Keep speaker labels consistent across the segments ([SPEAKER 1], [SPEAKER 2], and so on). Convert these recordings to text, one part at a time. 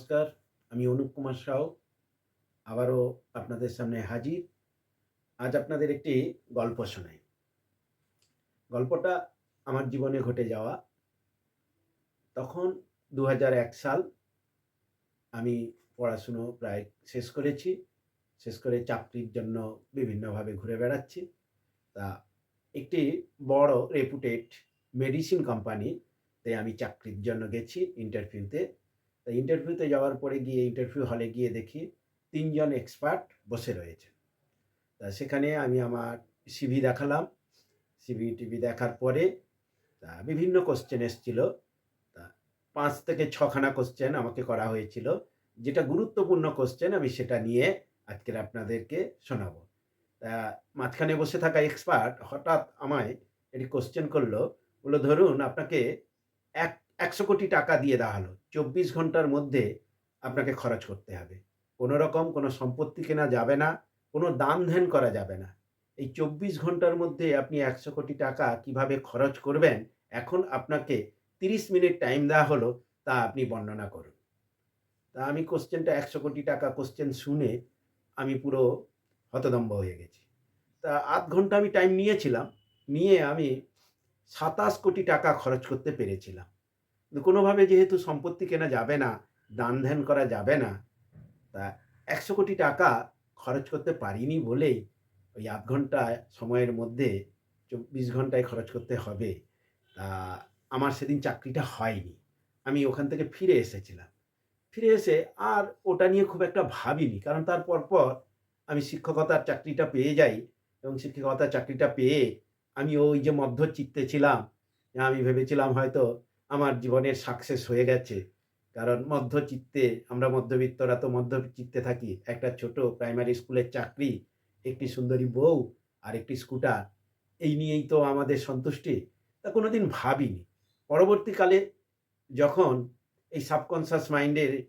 [SPEAKER 1] নমস্কার। আমি অনুপ কুমার সাউ আবারও আপনাদের সামনে হাজির। আজ আপনাদের একটি গল্প শোনাই। গল্পটা আমার জীবনে ঘটে যাওয়া। তখন ২০০১ সাল। আমি পড়াশুনো প্রায় শেষ করেছি। শেষ করে চাকরির জন্য বিভিন্নভাবে ঘুরে বেড়াচ্ছি। তা একটি বড় রেপুটেড মেডিসিন কোম্পানিতে আমি চাকরির জন্য গেছি ইন্টারভিউতে। তা ইন্টারভিউতে যাওয়ার পরে গিয়ে ইন্টারভিউ হলে গিয়ে দেখি ৩ জন এক্সপার্ট বসে রয়েছে। তা সেখানে আমি আমার সিভি দেখালাম। সিভি-টিভি দেখার পরে বিভিন্ন কোয়েশ্চেন এসছিল। তা ৫ থেকে ৬ খানা কোয়েশ্চেন আমাকে করা হয়েছিল। যেটা গুরুত্বপূর্ণ কোয়েশ্চেন আমি সেটা নিয়ে আজকের আপনাদেরকে শোনাবো। তা মাঝখানে বসে থাকা এক্সপার্ট হঠাৎ আমায় একটি কোয়েশ্চেন করলো। বলল, "ধরুন আপনাকে ১০০ কোটি টাকা দিয়ে দেওয়া হলো। ২৪ ঘন্টার মধ্যে আপনাকে খরচ করতে হবে। কোনো রকম কোনো সম্পত্তি কেনা যাবে না, কোনো দান-ধ্যান করা যাবে না। এই ২৪ ঘন্টার মধ্যে আপনি ১০০ কোটি টাকা কিভাবে খরচ করবেন, এখন আপনাকে ৩০ মিনিট টাইম দেওয়া হলো, তা আপনি বর্ণনা করুন।" তা আমি কোয়েশ্চেনটা ১০০ কোটি টাকা কোয়েশ্চেন শুনে আমি পুরো হতভম্ব হয়ে গেছি। তা ০.৫ ঘন্টা আমি টাইম নিয়েছিলাম। নিয়ে আমি ২৭ কোটি টাকা খরচ করতে পেরেছিলাম। কিন্তু কোনোভাবে যেহেতু সম্পত্তি কেনা যাবে না, দান-ধ্যান করা যাবে না, তা ১০০ কোটি টাকা খরচ করতে পারিনি বলেই ওই ০.৫ ঘন্টা সময়ের মধ্যে ২৪ ঘন্টায় খরচ করতে হবে। তা আমার সেদিন চাকরিটা হয়নি। আমি ওখান থেকে ফিরে এসেছিলাম। ফিরে এসে আর ওটা নিয়ে খুব একটা ভাবিনি। কারণ তার পরপর আমি শিক্ষকতার চাকরিটা পেয়ে যাই এবং শিক্ষকতার চাকরিটা পেয়ে আমি ওই যে মধ্যচিত্তে ছিলাম, আমি ভেবেছিলাম হয়তো আমার জীবনের সাকসেস হয়ে গেছে। কারণ মধ্যচিত্তে আমরা মধ্যবিত্তরা তো মধ্যচিত্তে থাকি। একটা ছোট প্রাইমারি স্কুলের চাকরি, একটি সুন্দরী বউ আর একটি স্কুটার। এই নিয়েই তো আমাদের সন্তুষ্টি। তা কোনোদিন ভাবিনি। পরবর্তীকালে যখন এই সাবকনশাস মাইন্ডের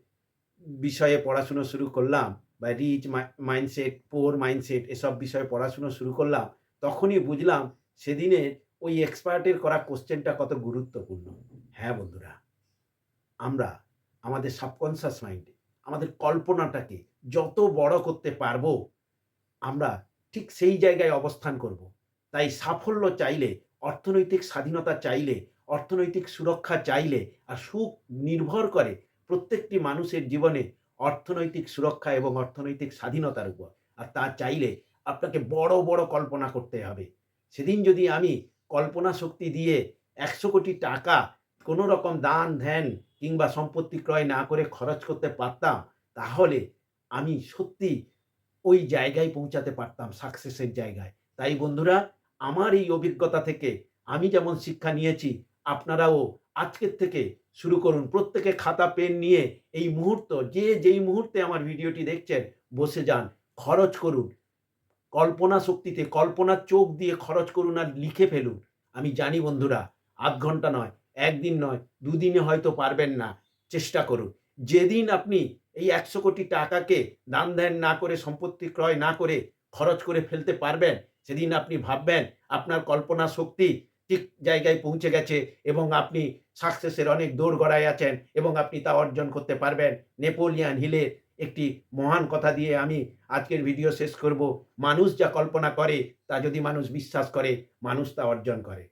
[SPEAKER 1] বিষয়ে পড়াশুনো শুরু করলাম বা রিচ মাইন্ডসেট, পুয়ার মাইন্ডসেট এসব বিষয়ে পড়াশুনো শুরু করলাম, তখনই বুঝলাম সেদিনের ওই এক্সপার্টের করা কোয়েশ্চেনটা কত গুরুত্বপূর্ণ। হ্যাঁ বন্ধুরা, আমরা আমাদের সাবকনশাস মাইন্ডে আমাদের কল্পনাটাকে যত বড় করতে পারবো, আমরা ঠিক সেই জায়গায় অবস্থান করব। তাই সাফল্য চাইলে, অর্থনৈতিক স্বাধীনতা চাইলে, অর্থনৈতিক সুরক্ষা চাইলে আর সুখ নির্ভর করে প্রত্যেকটি মানুষের জীবনে অর্থনৈতিক সুরক্ষা এবং অর্থনৈতিক স্বাধীনতার উপর। আর তা চাইলে আপনাকে বড়, বড় কল্পনা করতে হবে। সেদিন যদি আমি কল্পনা শক্তি দিয়ে ১০০ কোটি টাকা কোনো রকম দান-ধ্যান কিংবা সম্পত্তি ক্রয় না করে খরচ করতে পারতাম, তাহলে আমি সত্যি ওই জায়গায় পৌঁছাতে পারতাম, সাকসেসের জায়গায়। তাই বন্ধুরা, আমার এই অভিজ্ঞতা থেকে আমি যেমন শিক্ষা নিয়েছি, আপনারাও আজকের থেকে শুরু করুন। প্রত্যেকে খাতা পেন নিয়ে এই মুহূর্ত যে যেই মুহূর্তে আমার ভিডিওটি দেখছেন, বসে যান, খরচ করুন। কল্পনা শক্তিতে কল্পনার চোখ দিয়ে খরচ করুন আর লিখে ফেলুন। আমি জানি বন্ধুরা, ০.৫ ঘন্টা নয়, ১ দিন নয়, ২ দিনে হয়তো পারবেন না। চেষ্টা করুন। যেদিন আপনি এই ১০০ কোটি টাকাকে দান-ধ্যান না করে, সম্পত্তি ক্রয় না করে খরচ করে ফেলতে পারবেন, সেদিন আপনি ভাববেন আপনার কল্পনা শক্তি ঠিক জায়গায় পৌঁছে গেছে এবং আপনি সাকসেসের অনেক দোরগোড়ায় আছেন এবং আপনি তা অর্জন করতে পারবেন। নেপোলিয়ান হিলের একটি মহান কথা দিয়ে আমি আজকের ভিডিও শেষ করব। মানুষ যা কল্পনা করে তা যদি মানুষ বিশ্বাস করে, মানুষ তা অর্জন করে।